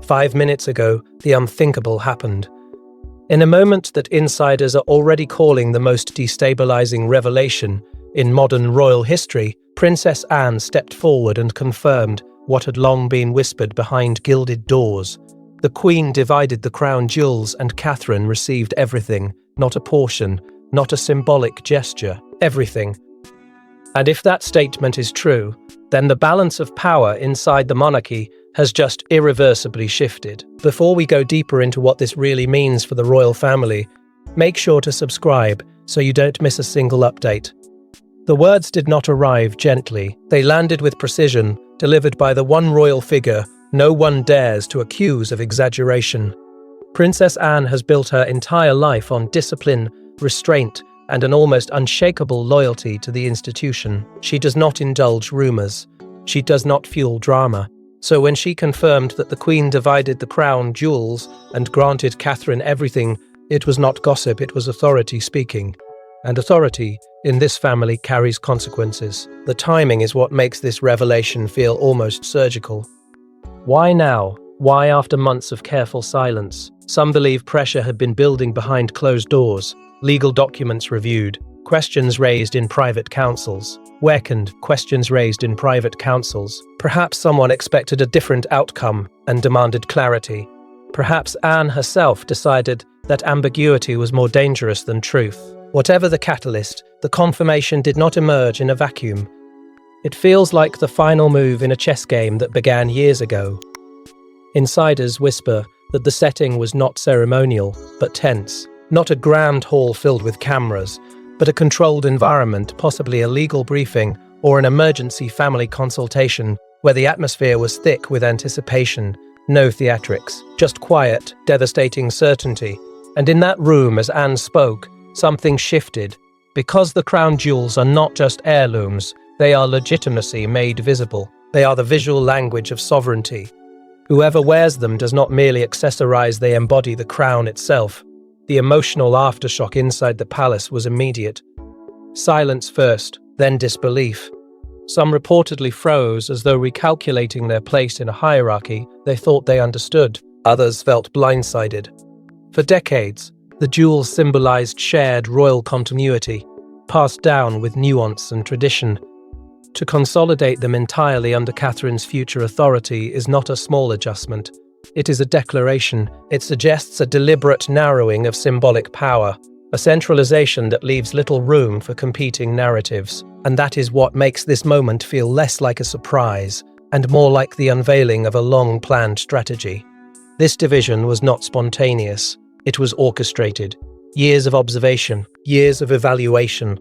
5 minutes ago, the unthinkable happened. In a moment that insiders are already calling the most destabilizing revelation in modern royal history, Princess Anne stepped forward and confirmed what had long been whispered behind gilded doors. The Queen divided the crown jewels and Catherine received everything, not a portion, not a symbolic gesture, everything. And if that statement is true, then the balance of power inside the monarchy has just irreversibly shifted. Before we go deeper into what this really means for the royal family, make sure to subscribe so you don't miss a single update. The words did not arrive gently. They landed with precision, delivered by the one royal figure no one dares to accuse of exaggeration. Princess Anne has built her entire life on discipline, restraint, and an almost unshakable loyalty to the institution. She does not indulge rumors. She does not fuel drama. So when she confirmed that the Queen divided the crown jewels and granted Catherine everything, it was not gossip, it was authority speaking. And authority in this family carries consequences. The timing is what makes this revelation feel almost surgical. Why now? Why after months of careful silence? Some believe pressure had been building behind closed doors, legal documents reviewed, questions raised in private councils. Questions raised in private councils. Perhaps someone expected a different outcome and demanded clarity. Perhaps Anne herself decided that ambiguity was more dangerous than truth. Whatever the catalyst, the confirmation did not emerge in a vacuum. It feels like the final move in a chess game that began years ago. Insiders whisper that the setting was not ceremonial, but tense. Not a grand hall filled with cameras, but a controlled environment, possibly a legal briefing or an emergency family consultation where the atmosphere was thick with anticipation, no theatrics, just quiet, devastating certainty. And in that room, as Anne spoke, something shifted. Because the crown jewels are not just heirlooms, they are legitimacy made visible. They are the visual language of sovereignty. Whoever wears them does not merely accessorize, they embody the crown itself. The emotional aftershock inside the palace was immediate. Silence first, then disbelief. Some reportedly froze as though recalculating their place in a hierarchy they thought they understood. Others felt blindsided. For decades, the jewels symbolized shared royal continuity, passed down with nuance and tradition. To consolidate them entirely under Catherine's future authority is not a small adjustment. It is a declaration. It suggests a deliberate narrowing of symbolic power, a centralization that leaves little room for competing narratives. And that is what makes this moment feel less like a surprise and more like the unveiling of a long-planned strategy. This division was not spontaneous. It was orchestrated. Years of observation, years of evaluation.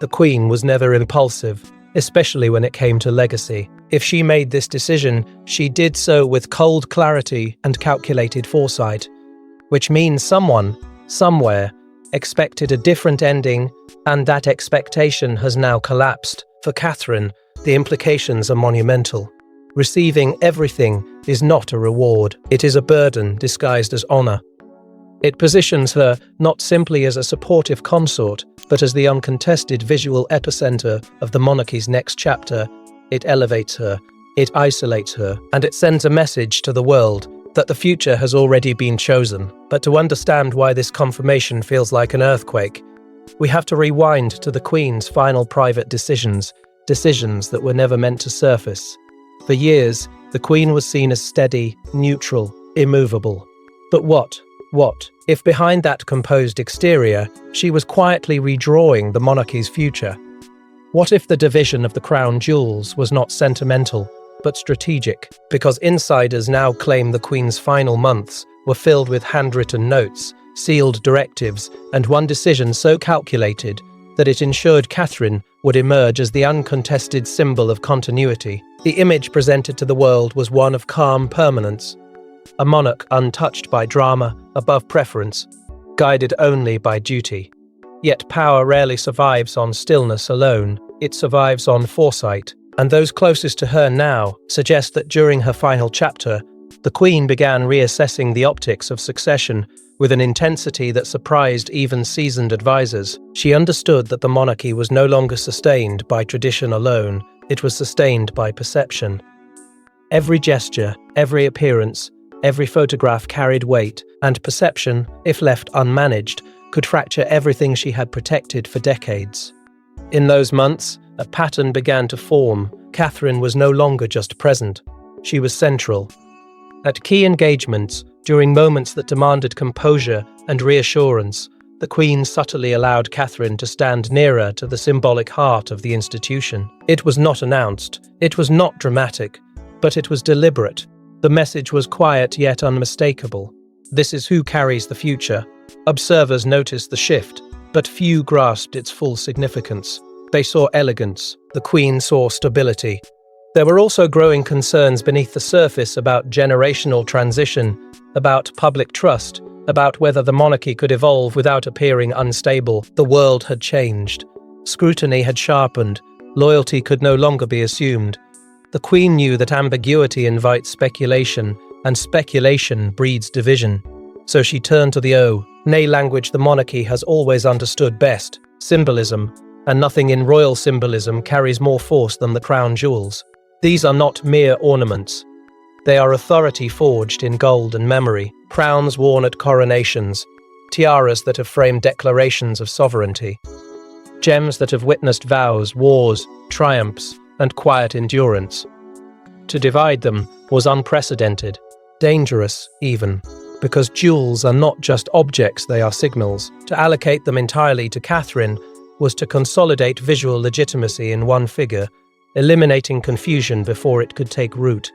The Queen was never impulsive, especially when it came to legacy. If she made this decision, she did so with cold clarity and calculated foresight, which means someone, somewhere, expected a different ending, and that expectation has now collapsed. For Catherine, the implications are monumental. Receiving everything is not a reward, it is a burden disguised as honor. It positions her not simply as a supportive consort, but as the uncontested visual epicenter of the monarchy's next chapter. It elevates her, it isolates her, and it sends a message to the world that the future has already been chosen. But to understand why this confirmation feels like an earthquake, we have to rewind to the Queen's final private decisions that were never meant to surface. For years, the Queen was seen as steady, neutral, immovable. But what if behind that composed exterior, she was quietly redrawing the monarchy's future? What if the division of the crown jewels was not sentimental, but strategic? Because insiders now claim the Queen's final months were filled with handwritten notes, sealed directives, and one decision so calculated that it ensured Catherine would emerge as the uncontested symbol of continuity. The image presented to the world was one of calm permanence. A monarch untouched by drama, above preference, guided only by duty. Yet power rarely survives on stillness alone, it survives on foresight. And those closest to her now suggest that during her final chapter, the Queen began reassessing the optics of succession with an intensity that surprised even seasoned advisors. She understood that the monarchy was no longer sustained by tradition alone, it was sustained by perception. Every gesture, every appearance, Every photograph carried weight, and perception, if left unmanaged, could fracture everything she had protected for decades. In those months, a pattern began to form. Catherine was no longer just present. She was central. At key engagements, during moments that demanded composure and reassurance, the Queen subtly allowed Catherine to stand nearer to the symbolic heart of the institution. It was not announced, it was not dramatic, but it was deliberate. The message was quiet yet unmistakable. This is who carries the future. Observers noticed the shift, but few grasped its full significance. They saw elegance, the Queen saw stability. There were also growing concerns beneath the surface about generational transition, about public trust, about whether the monarchy could evolve without appearing unstable. The world had changed. Scrutiny had sharpened. Loyalty could no longer be assumed. The Queen knew that ambiguity invites speculation, and speculation breeds division. So she turned to the language the monarchy has always understood best, symbolism, and nothing in royal symbolism carries more force than the crown jewels. These are not mere ornaments. They are authority forged in gold and memory, crowns worn at coronations, tiaras that have framed declarations of sovereignty, gems that have witnessed vows, wars, triumphs, and quiet endurance. To divide them was unprecedented, dangerous even, because jewels are not just objects, they are signals. To allocate them entirely to Catherine was to consolidate visual legitimacy in one figure, eliminating confusion before it could take root.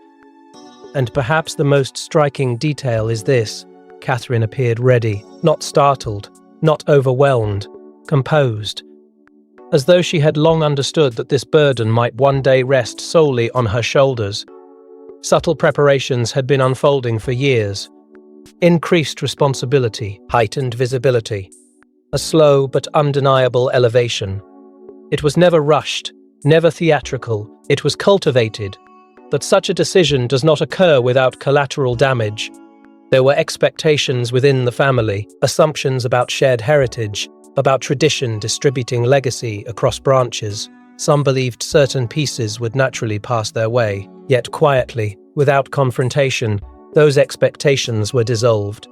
And perhaps the most striking detail is this: Catherine appeared ready, not startled, not overwhelmed, composed, as though she had long understood that this burden might one day rest solely on her shoulders. Subtle preparations had been unfolding for years. Increased responsibility, heightened visibility, a slow but undeniable elevation. It was never rushed, never theatrical, it was cultivated. But such a decision does not occur without collateral damage. There were expectations within the family, assumptions about shared heritage, about tradition distributing legacy across branches. Some believed certain pieces would naturally pass their way, yet quietly, without confrontation, those expectations were dissolved.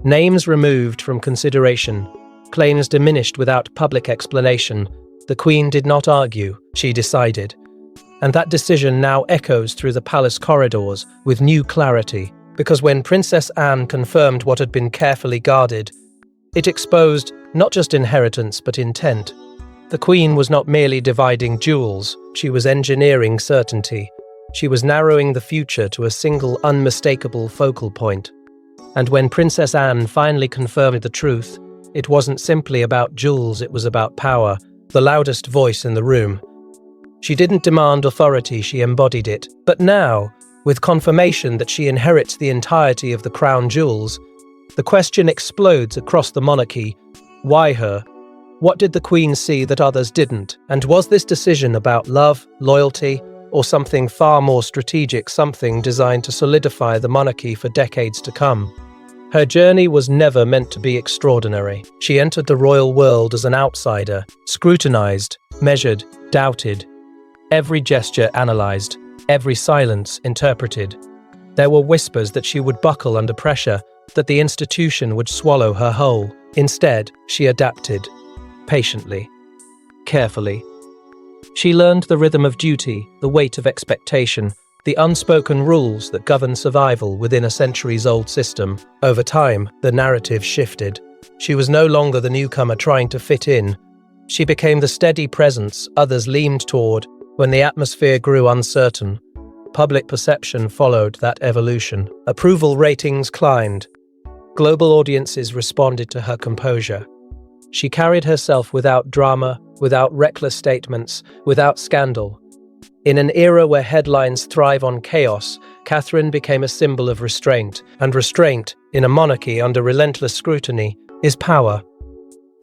Names removed from consideration, claims diminished without public explanation. The Queen did not argue, she decided. And that decision now echoes through the palace corridors with new clarity, because when Princess Anne confirmed what had been carefully guarded, it exposed not just inheritance but intent. The Queen was not merely dividing jewels, she was engineering certainty. She was narrowing the future to a single unmistakable focal point. And when Princess Anne finally confirmed the truth, it wasn't simply about jewels, it was about power, the loudest voice in the room. She didn't demand authority, she embodied it. But now, with confirmation that she inherits the entirety of the crown jewels, the question explodes across the monarchy. Why her? What did the Queen see that others didn't? And was this decision about love, loyalty, or something far more strategic, something designed to solidify the monarchy for decades to come? Her journey was never meant to be extraordinary. She entered the royal world as an outsider, scrutinized, measured, doubted. Every gesture analyzed, every silence interpreted. There were whispers that she would buckle under pressure, that the institution would swallow her whole. Instead, she adapted, patiently, carefully. She learned the rhythm of duty, the weight of expectation, the unspoken rules that govern survival within a centuries-old system. Over time, the narrative shifted. She was no longer the newcomer trying to fit in. She became the steady presence others leaned toward when the atmosphere grew uncertain. Public perception followed that evolution. Approval ratings climbed. Global audiences responded to her composure. She carried herself without drama, without reckless statements, without scandal. In an era where headlines thrive on chaos, Catherine became a symbol of restraint, and restraint, in a monarchy under relentless scrutiny, is power.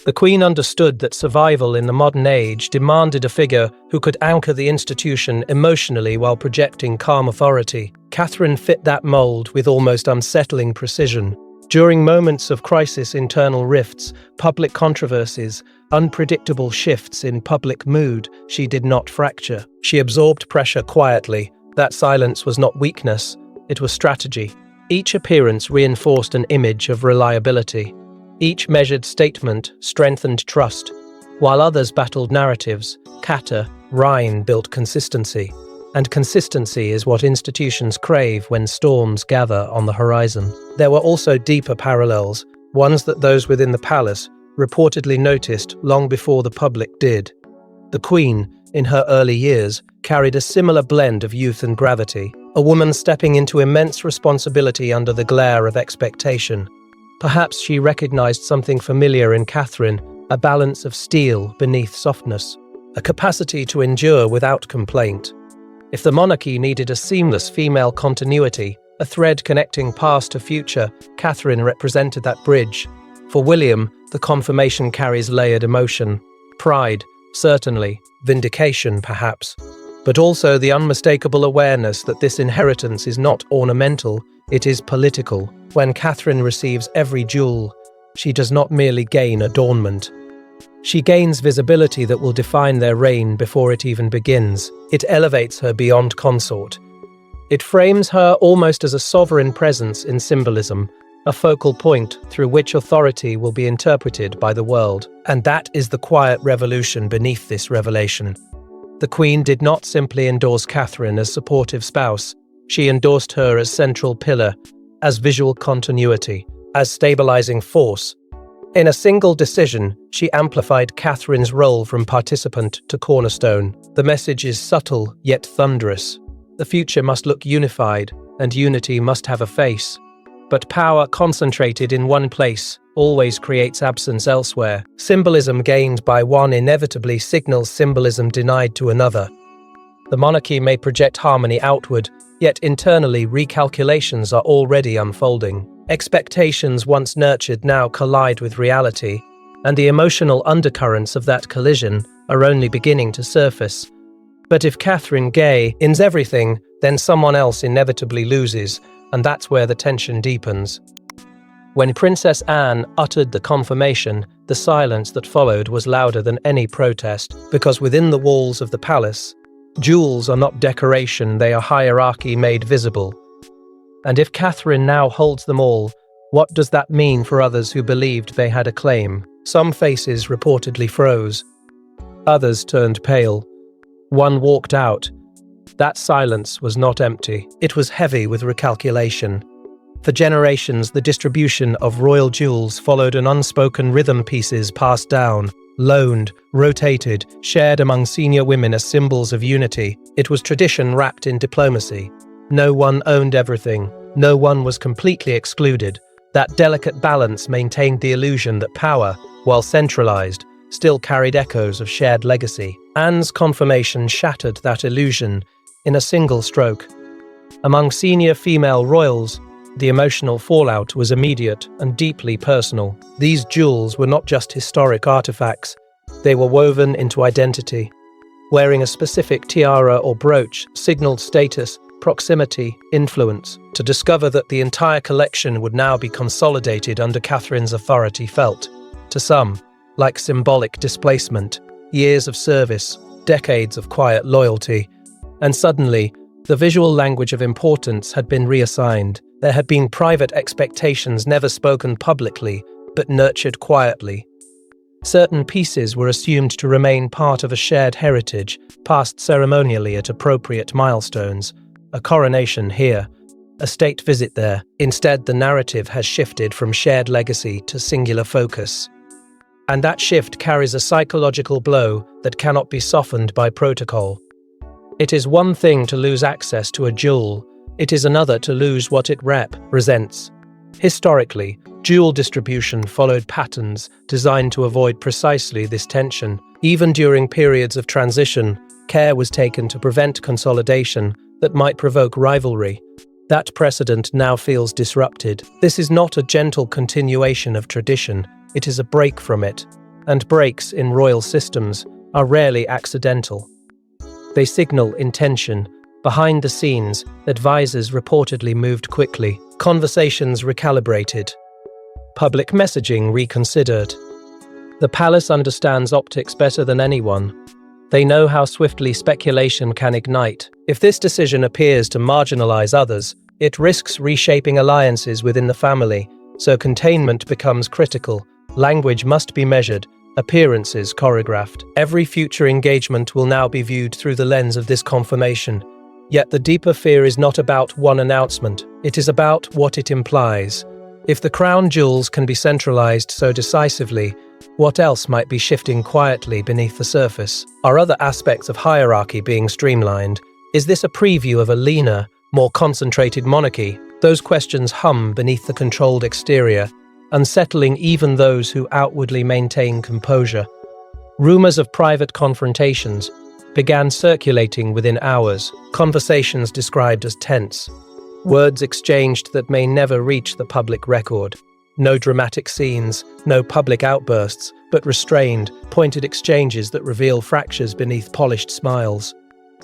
The Queen understood that survival in the modern age demanded a figure who could anchor the institution emotionally while projecting calm authority. Catherine fit that mold with almost unsettling precision. During moments of crisis, internal rifts, public controversies, unpredictable shifts in public mood, she did not fracture. She absorbed pressure quietly. That silence was not weakness, it was strategy. Each appearance reinforced an image of reliability. Each measured statement strengthened trust, while others battled narratives. Kata, Rhine built consistency, and consistency is what institutions crave when storms gather on the horizon. There were also deeper parallels, ones that those within the palace reportedly noticed long before the public did. The Queen, in her early years, carried a similar blend of youth and gravity, a woman stepping into immense responsibility under the glare of expectation. Perhaps she recognized something familiar in Catherine, a balance of steel beneath softness, a capacity to endure without complaint. If the monarchy needed a seamless female continuity, a thread connecting past to future, Catherine represented that bridge. For William, the confirmation carries layered emotion. Pride, certainly, vindication perhaps, but also the unmistakable awareness that this inheritance is not ornamental, it is political. When Catherine receives every jewel, she does not merely gain adornment. She gains visibility that will define their reign before it even begins. It elevates her beyond consort. It frames her almost as a sovereign presence in symbolism, a focal point through which authority will be interpreted by the world. And that is the quiet revolution beneath this revelation. The Queen did not simply endorse Catherine as supportive spouse, she endorsed her as central pillar, as visual continuity, as stabilizing force. In a single decision, she amplified Catherine's role from participant to cornerstone. The message is subtle yet thunderous. The future must look unified, and unity must have a face. But power concentrated in one place always creates absence elsewhere. Symbolism gained by one inevitably signals symbolism denied to another. The monarchy may project harmony outward, yet internally recalculations are already unfolding. Expectations once nurtured now collide with reality, and the emotional undercurrents of that collision are only beginning to surface. But if Catherine Gay wins everything, then someone else inevitably loses, and that's where the tension deepens. When Princess Anne uttered the confirmation, the silence that followed was louder than any protest, because within the walls of the palace, jewels are not decoration, they are hierarchy made visible. And if Catherine now holds them all, what does that mean for others who believed they had a claim? Some faces reportedly froze. Others turned pale. One walked out. That silence was not empty. It was heavy with recalculation. For generations, the distribution of royal jewels followed an unspoken rhythm, pieces passed down, loaned, rotated, shared among senior women as symbols of unity. It was tradition wrapped in diplomacy. No one owned everything. No one was completely excluded. That delicate balance maintained the illusion that power, while centralized, still carried echoes of shared legacy. Anne's confirmation shattered that illusion in a single stroke. Among senior female royals, the emotional fallout was immediate and deeply personal. These jewels were not just historic artifacts, they were woven into identity. Wearing a specific tiara or brooch signaled status, proximity, influence. To discover that the entire collection would now be consolidated under Catherine's authority felt, to some, like symbolic displacement, years of service, decades of quiet loyalty. And suddenly, the visual language of importance had been reassigned. There had been private expectations never spoken publicly, but nurtured quietly. Certain pieces were assumed to remain part of a shared heritage, passed ceremonially at appropriate milestones. A coronation here, a state visit there. Instead, the narrative has shifted from shared legacy to singular focus. And that shift carries a psychological blow that cannot be softened by protocol. It is one thing to lose access to a jewel, it is another to lose what it represents. Historically, jewel distribution followed patterns designed to avoid precisely this tension. Even during periods of transition, care was taken to prevent consolidation that might provoke rivalry. That precedent now feels disrupted. This is not a gentle continuation of tradition, it is a break from it. And breaks in royal systems are rarely accidental. They signal intention. Behind the scenes, advisors reportedly moved quickly, conversations recalibrated, public messaging reconsidered. The palace understands optics better than anyone. They know how swiftly speculation can ignite. If this decision appears to marginalize others, It risks reshaping alliances within the family, so containment becomes critical. Language must be measured, appearances choreographed. Every future engagement will now be viewed through the lens of this confirmation. Yet the deeper fear is not about one announcement, it is about what it implies. If the crown jewels can be centralized so decisively, what else might be shifting quietly beneath the surface? Are other aspects of hierarchy being streamlined? Is this a preview of a leaner, more concentrated monarchy? Those questions hum beneath the controlled exterior, unsettling even those who outwardly maintain composure. Rumors of private confrontations began circulating within hours, conversations described as tense, words exchanged that may never reach the public record. No dramatic scenes, no public outbursts, but restrained, pointed exchanges that reveal fractures beneath polished smiles.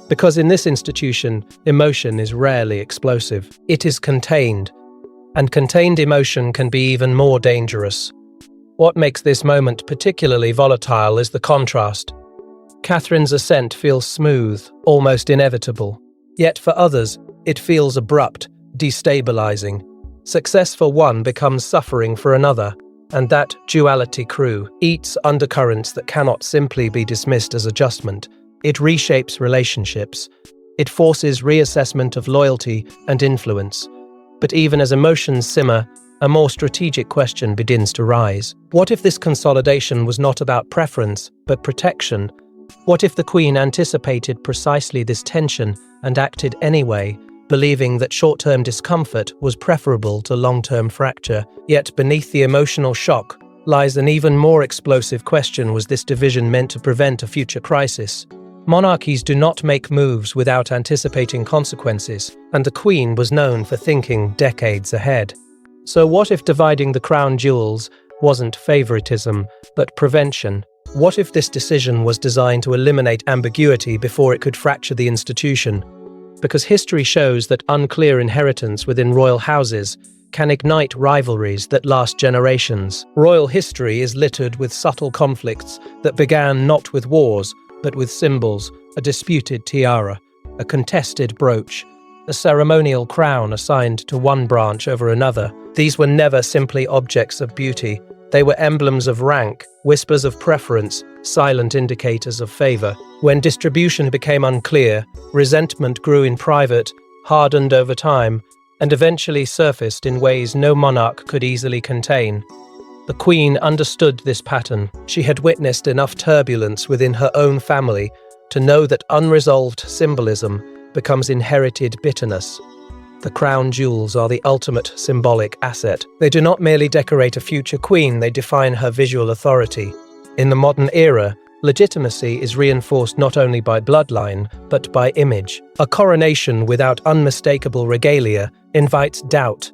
Because in this institution, emotion is rarely explosive. It is contained, and contained emotion can be even more dangerous. What makes this moment particularly volatile is the contrast. Catherine's ascent feels smooth, almost inevitable. Yet for others, it feels abrupt, destabilizing. Success for one becomes suffering for another, and that duality eats undercurrents that cannot simply be dismissed as adjustment. It reshapes relationships. It forces reassessment of loyalty and influence. But even as emotions simmer, a more strategic question begins to rise. What if this consolidation was not about preference, but protection? What if the Queen anticipated precisely this tension and acted anyway, believing that short-term discomfort was preferable to long-term fracture? Yet beneath the emotional shock lies an even more explosive question: was this division meant to prevent a future crisis? Monarchies do not make moves without anticipating consequences, and the Queen was known for thinking decades ahead. So what if dividing the crown jewels wasn't favoritism, but prevention? What if this decision was designed to eliminate ambiguity before it could fracture the institution? Because history shows that unclear inheritance within royal houses can ignite rivalries that last generations. Royal history is littered with subtle conflicts that began not with wars, but with symbols: a disputed tiara, a contested brooch, a ceremonial crown assigned to one branch over another. These were never simply objects of beauty. They were emblems of rank, whispers of preference, silent indicators of favor. When distribution became unclear, resentment grew in private, hardened over time, and eventually surfaced in ways no monarch could easily contain. The Queen understood this pattern. She had witnessed enough turbulence within her own family to know that unresolved symbolism becomes inherited bitterness. The crown jewels are the ultimate symbolic asset. They do not merely decorate a future queen, they define her visual authority. In the modern era, legitimacy is reinforced not only by bloodline, but by image. A coronation without unmistakable regalia invites doubt.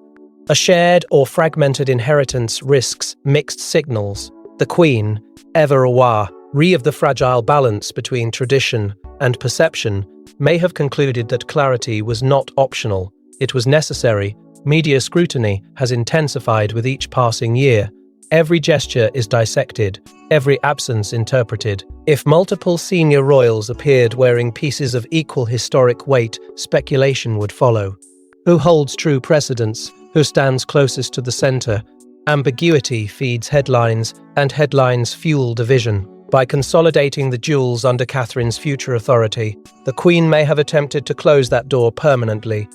A shared or fragmented inheritance risks mixed signals. The Queen, ever aware of the fragile balance between tradition and perception, may have concluded that clarity was not optional. It was necessary. Media scrutiny has intensified with each passing year. Every gesture is dissected, every absence interpreted. If multiple senior royals appeared wearing pieces of equal historic weight, speculation would follow. Who holds true precedence? Who stands closest to the center? Ambiguity feeds headlines, and headlines fuel division. By consolidating the jewels under Catherine's future authority, the Queen may have attempted to close that door permanently.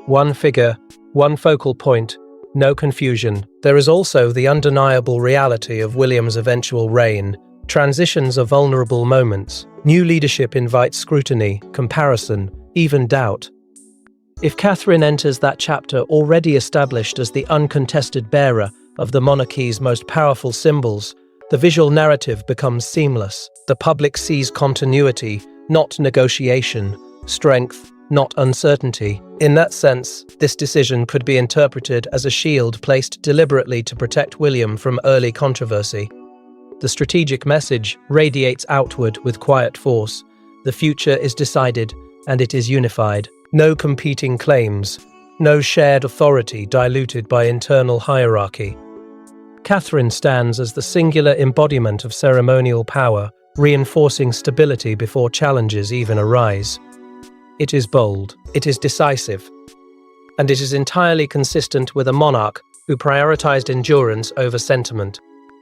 One figure, one focal point, no confusion. There is also the undeniable reality of William's eventual reign. Transitions are vulnerable moments. New leadership invites scrutiny, comparison, even doubt. If Catherine enters that chapter already established as the uncontested bearer of the monarchy's most powerful symbols, the visual narrative becomes seamless. The public sees continuity, not negotiation, strength, not uncertainty. In that sense, this decision could be interpreted as a shield placed deliberately to protect William from early controversy. The strategic message radiates outward with quiet force. The future is decided, and it is unified. No competing claims, no shared authority diluted by internal hierarchy. Catherine stands as the singular embodiment of ceremonial power, reinforcing stability before challenges even arise. It is bold, it is decisive, and it is entirely consistent with a monarch who prioritized endurance over sentiment.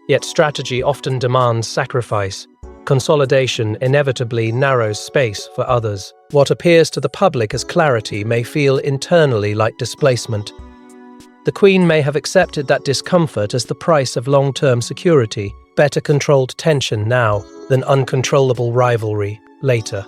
Yet strategy often demands sacrifice. Consolidation inevitably narrows space for others. What appears to the public as clarity may feel internally like displacement. The Queen may have accepted that discomfort as the price of long-term security, better controlled tension now than uncontrollable rivalry later.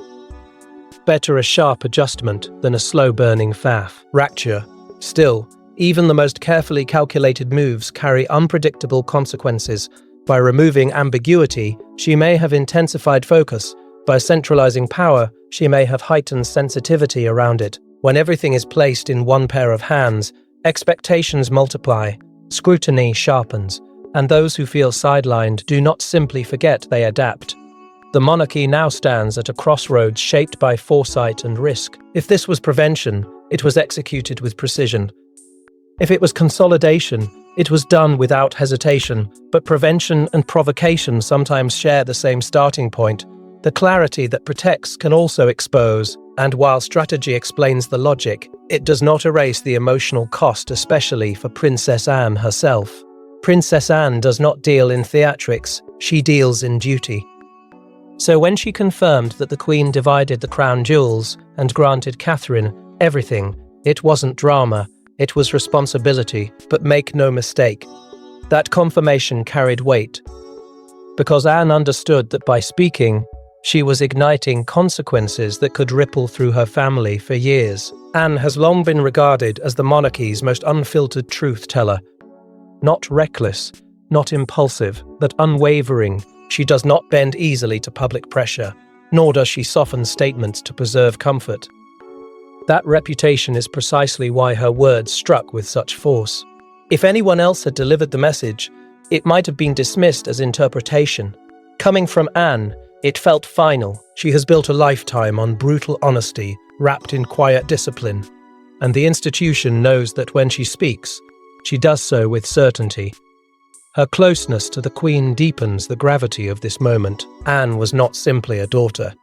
Better a sharp adjustment than a slow-burning fracture. Still, even the most carefully calculated moves carry unpredictable consequences. By removing ambiguity, she may have intensified focus. By centralizing power, she may have heightened sensitivity around it. When everything is placed in one pair of hands, expectations multiply, scrutiny sharpens, and those who feel sidelined do not simply forget, they adapt. The monarchy now stands at a crossroads shaped by foresight and risk. If this was prevention, it was executed with precision. If it was consolidation, it was done without hesitation. But prevention and provocation sometimes share the same starting point. The clarity that protects can also expose, and while strategy explains the logic, it does not erase the emotional cost, especially for Princess Anne herself. Princess Anne does not deal in theatrics, she deals in duty. So when she confirmed that the Queen divided the crown jewels and granted Catherine everything, it wasn't drama, it was responsibility. But make no mistake, that confirmation carried weight. Because Anne understood that by speaking, she was igniting consequences that could ripple through her family for years. Anne has long been regarded as the monarchy's most unfiltered truth-teller. Not reckless, not impulsive, but unwavering. She does not bend easily to public pressure, nor does she soften statements to preserve comfort. That reputation is precisely why her words struck with such force. If anyone else had delivered the message, it might have been dismissed as interpretation. Coming from Anne, it felt final. She has built a lifetime on brutal honesty, wrapped in quiet discipline. And the institution knows that when she speaks, she does so with certainty. Her closeness to the Queen deepens the gravity of this moment. Anne was not simply a daughter.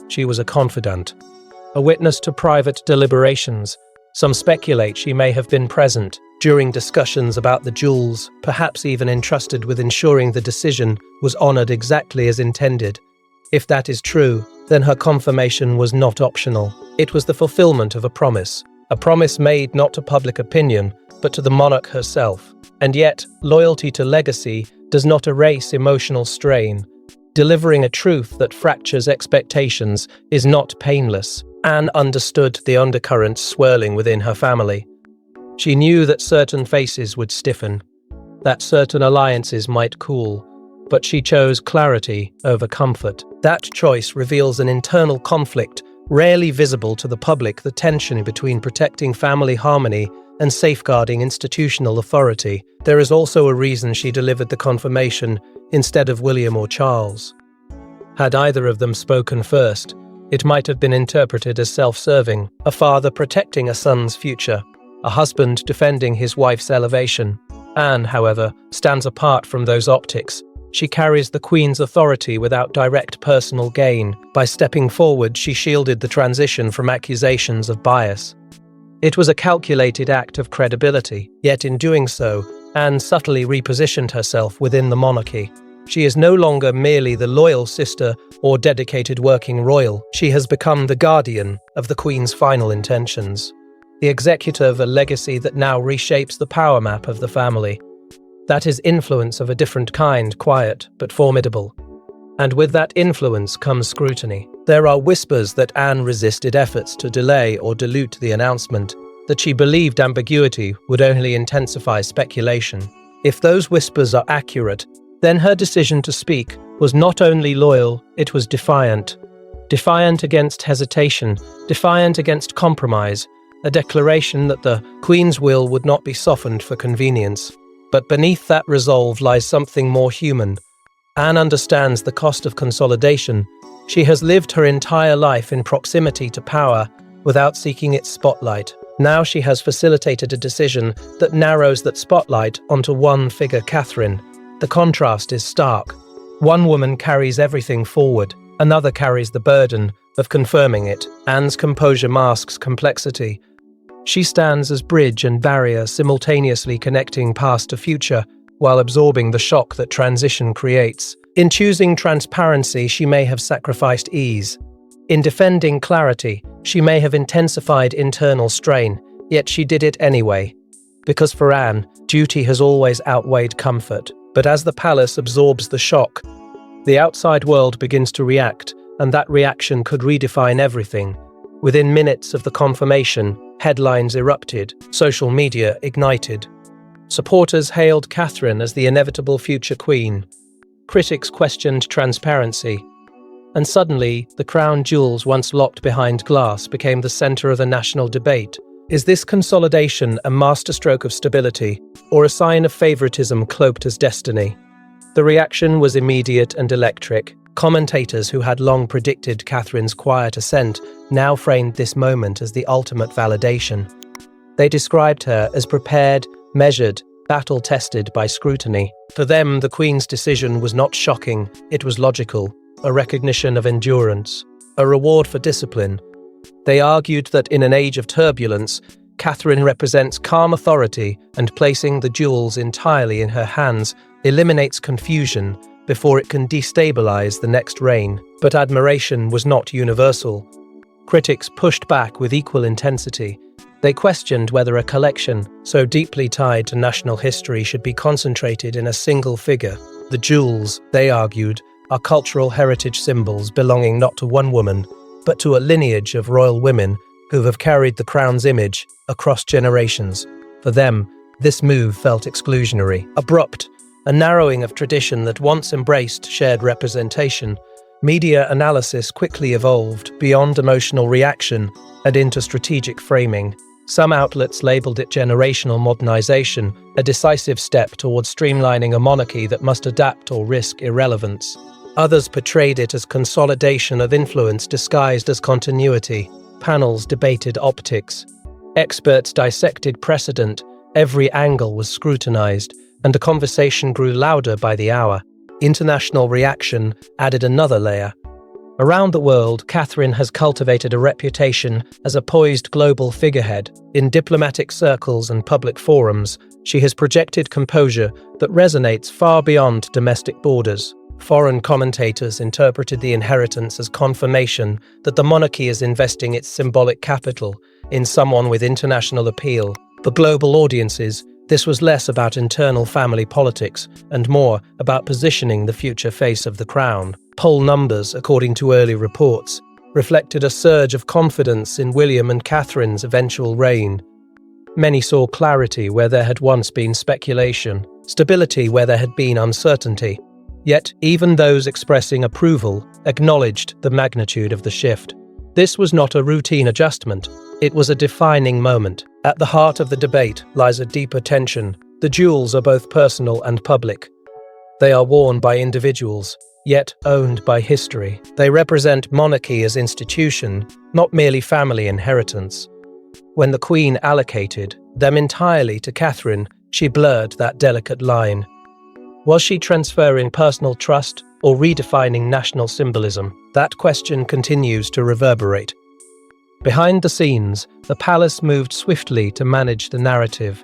She was a confidant, a witness to private deliberations. Some speculate she may have been present during discussions about the jewels, perhaps even entrusted with ensuring the decision was honored exactly as intended. If that is true, then her confirmation was not optional. It was the fulfillment of a promise made not to public opinion, but to the monarch herself. And yet, loyalty to legacy does not erase emotional strain. Delivering a truth that fractures expectations is not painless. Anne understood the undercurrents swirling within her family. She knew that certain faces would stiffen, that certain alliances might cool, but she chose clarity over comfort. That choice reveals an internal conflict, rarely visible to the public, the tension between protecting family harmony and safeguarding institutional authority. There is also a reason she delivered the confirmation instead of William or Charles. Had either of them spoken first, it might have been interpreted as self-serving, a father protecting a son's future, a husband defending his wife's elevation. Anne, however, stands apart from those optics. She carries the Queen's authority without direct personal gain. By stepping forward, she shielded the transition from accusations of bias. It was a calculated act of credibility, yet in doing so, Anne subtly repositioned herself within the monarchy. She is no longer merely the loyal sister or dedicated working royal. She has become the guardian of the Queen's final intentions, the executor of a legacy that now reshapes the power map of the family. That is influence of a different kind, quiet but formidable. And with that influence comes scrutiny. There are whispers that Anne resisted efforts to delay or dilute the announcement, that she believed ambiguity would only intensify speculation. If those whispers are accurate, then her decision to speak was not only loyal, it was defiant. Defiant against hesitation, defiant against compromise, a declaration that the Queen's will would not be softened for convenience. But beneath that resolve lies something more human. Anne understands the cost of consolidation. She has lived her entire life in proximity to power without seeking its spotlight. Now she has facilitated a decision that narrows that spotlight onto one figure, Catherine. The contrast is stark. One woman carries everything forward, another carries the burden of confirming it. Anne's composure masks complexity. She stands as bridge and barrier, simultaneously connecting past to future while absorbing the shock that transition creates. In choosing transparency, she may have sacrificed ease. In defending clarity, she may have intensified internal strain, yet she did it anyway. Because for Anne, duty has always outweighed comfort. But as the palace absorbs the shock, the outside world begins to react, and that reaction could redefine everything. Within minutes of the confirmation, headlines erupted, social media ignited. Supporters hailed Catherine as the inevitable future queen. Critics questioned transparency. And suddenly, the crown jewels once locked behind glass became the center of a national debate. Is this consolidation a masterstroke of stability, or a sign of favoritism cloaked as destiny? The reaction was immediate and electric. Commentators who had long predicted Catherine's quiet ascent now framed this moment as the ultimate validation. They described her as prepared, measured, battle-tested by scrutiny. For them, the Queen's decision was not shocking, it was logical, a recognition of endurance, a reward for discipline. They argued that in an age of turbulence, Catherine represents calm authority, and placing the jewels entirely in her hands eliminates confusion before it can destabilize the next reign. But admiration was not universal. Critics pushed back with equal intensity. They questioned whether a collection so deeply tied to national history should be concentrated in a single figure. The jewels, they argued, are cultural heritage symbols belonging not to one woman, but to a lineage of royal women who have carried the crown's image across generations. For them, this move felt exclusionary, abrupt, a narrowing of tradition that once embraced shared representation. Media analysis quickly evolved beyond emotional reaction and into strategic framing. Some outlets labeled it generational modernization, a decisive step towards streamlining a monarchy that must adapt or risk irrelevance. Others portrayed it as consolidation of influence disguised as continuity. Panels debated optics. Experts dissected precedent. Every angle was scrutinized, and the conversation grew louder by the hour. International reaction added another layer. Around the world, Catherine has cultivated a reputation as a poised global figurehead. In diplomatic circles and public forums, she has projected composure that resonates far beyond domestic borders. Foreign commentators interpreted the inheritance as confirmation that the monarchy is investing its symbolic capital in someone with international appeal. For global audiences, this was less about internal family politics and more about positioning the future face of the crown. Poll numbers, according to early reports, reflected a surge of confidence in William and Catherine's eventual reign. Many saw clarity where there had once been speculation, stability where there had been uncertainty. Yet, even those expressing approval acknowledged the magnitude of the shift. This was not a routine adjustment, it was a defining moment. At the heart of the debate lies a deeper tension. The jewels are both personal and public. They are worn by individuals, yet owned by history. They represent monarchy as institution, not merely family inheritance. When the Queen allocated them entirely to Catherine, she blurred that delicate line. Was she transferring personal trust or redefining national symbolism? That question continues to reverberate. Behind the scenes, the palace moved swiftly to manage the narrative.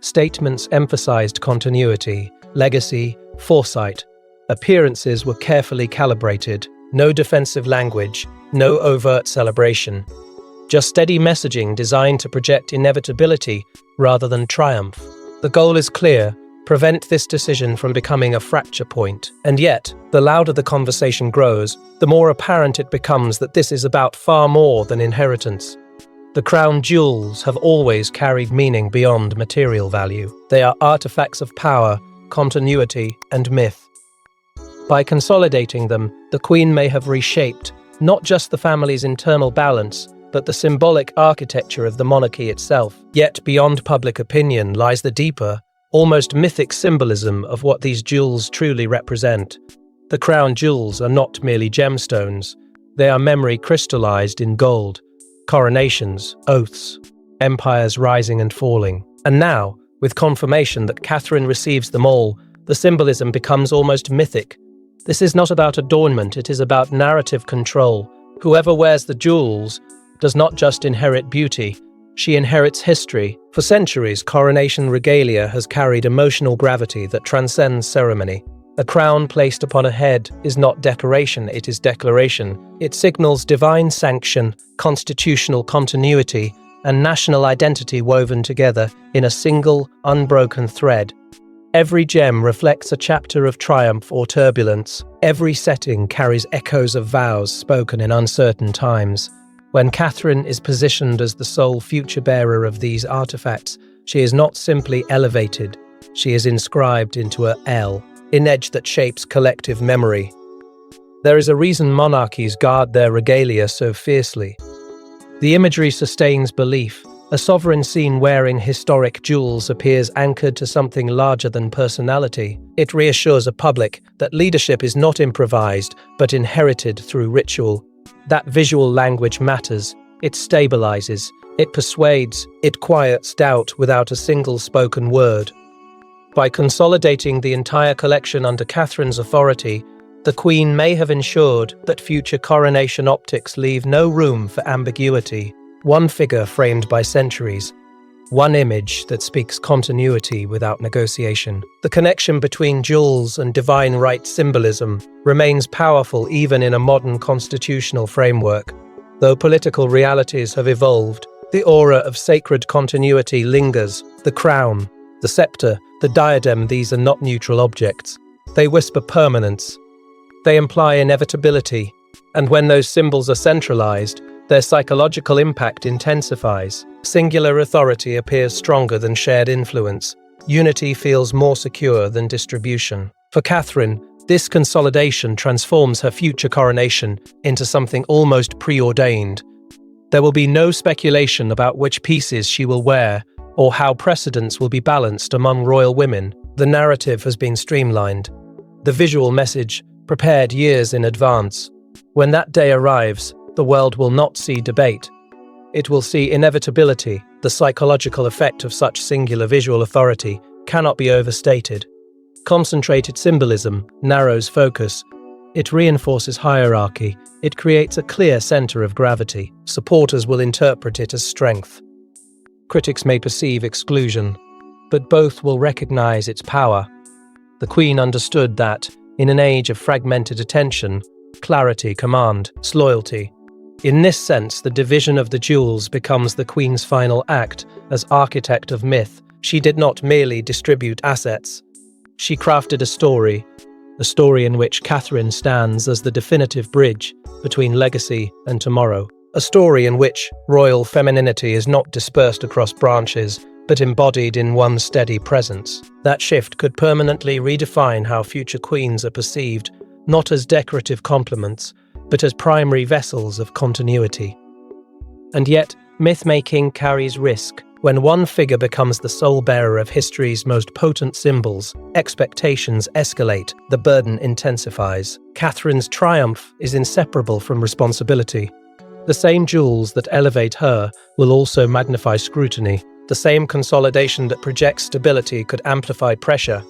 Statements emphasized continuity, legacy, foresight. Appearances were carefully calibrated. No defensive language, no overt celebration. Just steady messaging designed to project inevitability rather than triumph. The goal is clear: prevent this decision from becoming a fracture point. And yet, the louder the conversation grows, the more apparent it becomes that this is about far more than inheritance. The crown jewels have always carried meaning beyond material value. They are artifacts of power, continuity, and myth. By consolidating them, the Queen may have reshaped not just the family's internal balance, but the symbolic architecture of the monarchy itself. Yet beyond public opinion lies the deeper, almost mythic symbolism of what these jewels truly represent. The crown jewels are not merely gemstones. They are memory crystallized in gold, coronations, oaths, empires rising and falling. And now, with confirmation that Catherine receives them all, the symbolism becomes almost mythic. This is not about adornment, it is about narrative control. Whoever wears the jewels does not just inherit beauty, She inherits history. For centuries, coronation regalia has carried emotional gravity that transcends ceremony. A crown placed upon a head is not decoration, it is declaration. It signals divine sanction, constitutional continuity, and national identity woven together in a single, unbroken thread. Every gem reflects a chapter of triumph or turbulence. Every setting carries echoes of vows spoken in uncertain times. When Catherine is positioned as the sole future bearer of these artifacts, she is not simply elevated, she is inscribed into a L, an edge that shapes collective memory. There is a reason monarchies guard their regalia so fiercely. The imagery sustains belief. A sovereign seen wearing historic jewels appears anchored to something larger than personality. It reassures a public that leadership is not improvised, but inherited through ritual. That visual language matters. It stabilizes, it persuades, it quiets doubt without a single spoken word. By consolidating the entire collection under Catherine's authority, the Queen may have ensured that future coronation optics leave no room for ambiguity. One figure framed by centuries. One image that speaks continuity without negotiation. The connection between jewels and divine right symbolism remains powerful even in a modern constitutional framework. Though political realities have evolved, the aura of sacred continuity lingers. The crown, the scepter, the diadem, these are not neutral objects. They whisper permanence. They imply inevitability. And when those symbols are centralized, their psychological impact intensifies. Singular authority appears stronger than shared influence. Unity feels more secure than distribution. For Catherine, this consolidation transforms her future coronation into something almost preordained. There will be no speculation about which pieces she will wear or how precedence will be balanced among royal women. The narrative has been streamlined. The visual message prepared years in advance. When that day arrives, the world will not see debate. It will see inevitability. The psychological effect of such singular visual authority cannot be overstated. Concentrated symbolism narrows focus. It reinforces hierarchy. It creates a clear center of gravity. Supporters will interpret it as strength. Critics may perceive exclusion, but both will recognize its power. The Queen understood that, in an age of fragmented attention, clarity commands loyalty. In this sense, the division of the jewels becomes the Queen's final act. As architect of myth, she did not merely distribute assets. She crafted a story in which Catherine stands as the definitive bridge between legacy and tomorrow. A story in which royal femininity is not dispersed across branches, but embodied in one steady presence. That shift could permanently redefine how future queens are perceived, not as decorative complements, but as primary vessels of continuity. And yet, myth-making carries risk. When one figure becomes the sole bearer of history's most potent symbols, expectations escalate, the burden intensifies. Catherine's triumph is inseparable from responsibility. The same jewels that elevate her will also magnify scrutiny. The same consolidation that projects stability could amplify pressure.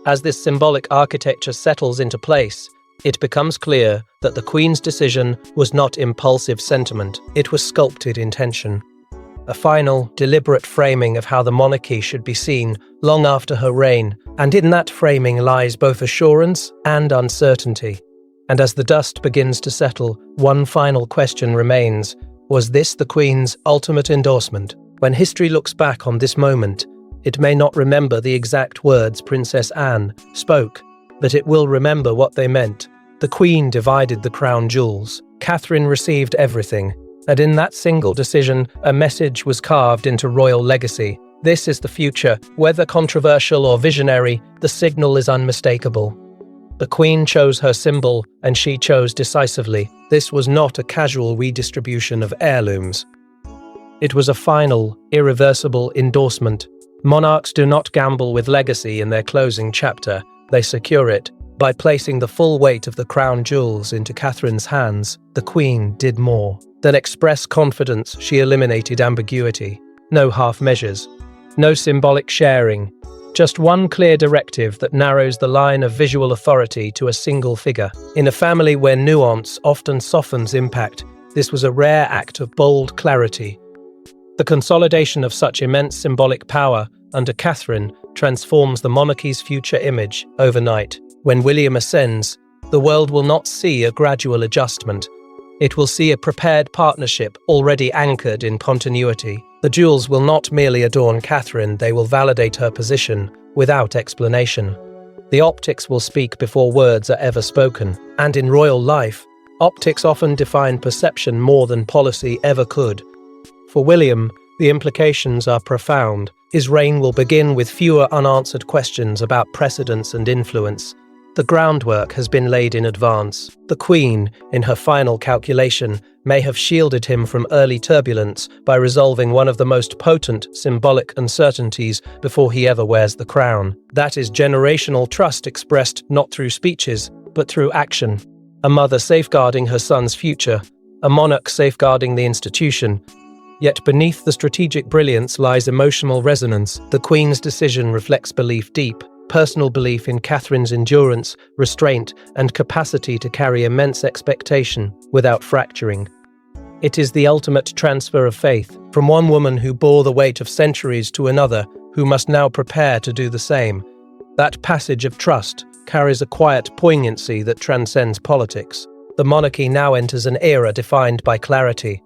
As this symbolic architecture settles into place, it becomes clear that the Queen's decision was not impulsive sentiment, it was sculpted intention. A final, deliberate framing of how the monarchy should be seen long after her reign, and in that framing lies both assurance and uncertainty. And as the dust begins to settle, one final question remains: was this the Queen's ultimate endorsement? When history looks back on this moment, it may not remember the exact words Princess Anne spoke, but it will remember what they meant. The Queen divided the crown jewels. Catherine received everything. And in that single decision, a message was carved into royal legacy. This is the future. Whether controversial or visionary, the signal is unmistakable. The Queen chose her symbol, and she chose decisively. This was not a casual redistribution of heirlooms. It was a final, irreversible endorsement. Monarchs do not gamble with legacy in their closing chapter. They secure it. By placing the full weight of the crown jewels into Catherine's hands, the Queen did more than express confidence. She eliminated ambiguity. No half measures. No symbolic sharing. Just one clear directive that narrows the line of visual authority to a single figure. In a family where nuance often softens impact, this was a rare act of bold clarity. The consolidation of such immense symbolic power under Catherine transforms the monarchy's future image overnight. When William ascends, the world will not see a gradual adjustment. It will see a prepared partnership already anchored in continuity. The jewels will not merely adorn Catherine, they will validate her position without explanation. The optics will speak before words are ever spoken. And in royal life, optics often define perception more than policy ever could. For William, the implications are profound. His reign will begin with fewer unanswered questions about precedence and influence. The groundwork has been laid in advance. The Queen, in her final calculation, may have shielded him from early turbulence by resolving one of the most potent symbolic uncertainties before he ever wears the crown. That is generational trust expressed not through speeches, but through action. A mother safeguarding her son's future, a monarch safeguarding the institution. Yet beneath the strategic brilliance lies emotional resonance. The Queen's decision reflects belief deep, personal belief in Catherine's endurance, restraint, and capacity to carry immense expectation without fracturing. It is the ultimate transfer of faith, from one woman who bore the weight of centuries to another who must now prepare to do the same. That passage of trust carries a quiet poignancy that transcends politics. The monarchy now enters an era defined by clarity.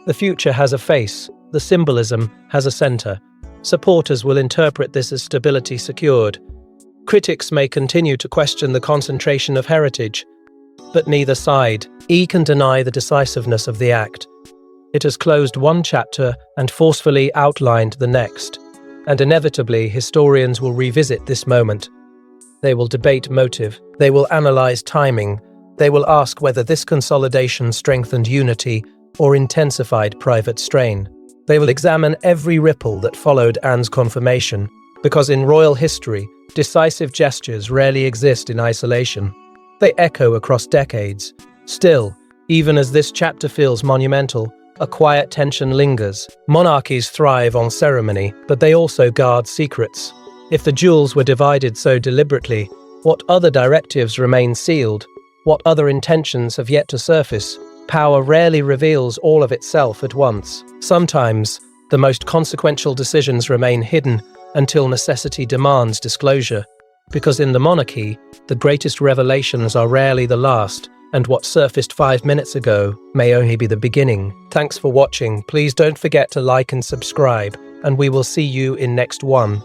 The future has a face, the symbolism has a center. Supporters will interpret this as stability secured. Critics may continue to question the concentration of heritage, but neither side can deny the decisiveness of the act. It has closed one chapter and forcefully outlined the next, and inevitably historians will revisit this moment. They will debate motive, they will analyze timing, they will ask whether this consolidation strengthened unity or intensified private strain. They will examine every ripple that followed Anne's confirmation, because in royal history, decisive gestures rarely exist in isolation. They echo across decades. Still, even as this chapter feels monumental, a quiet tension lingers. Monarchies thrive on ceremony, but they also guard secrets. If the jewels were divided so deliberately, what other directives remain sealed? What other intentions have yet to surface? Power rarely reveals all of itself at once. Sometimes, the most consequential decisions remain hidden until necessity demands disclosure. Because in the monarchy, the greatest revelations are rarely the last, and what surfaced 5 minutes ago may only be the beginning. Thanks for watching. Please don't forget to like and subscribe, and we will see you in next one.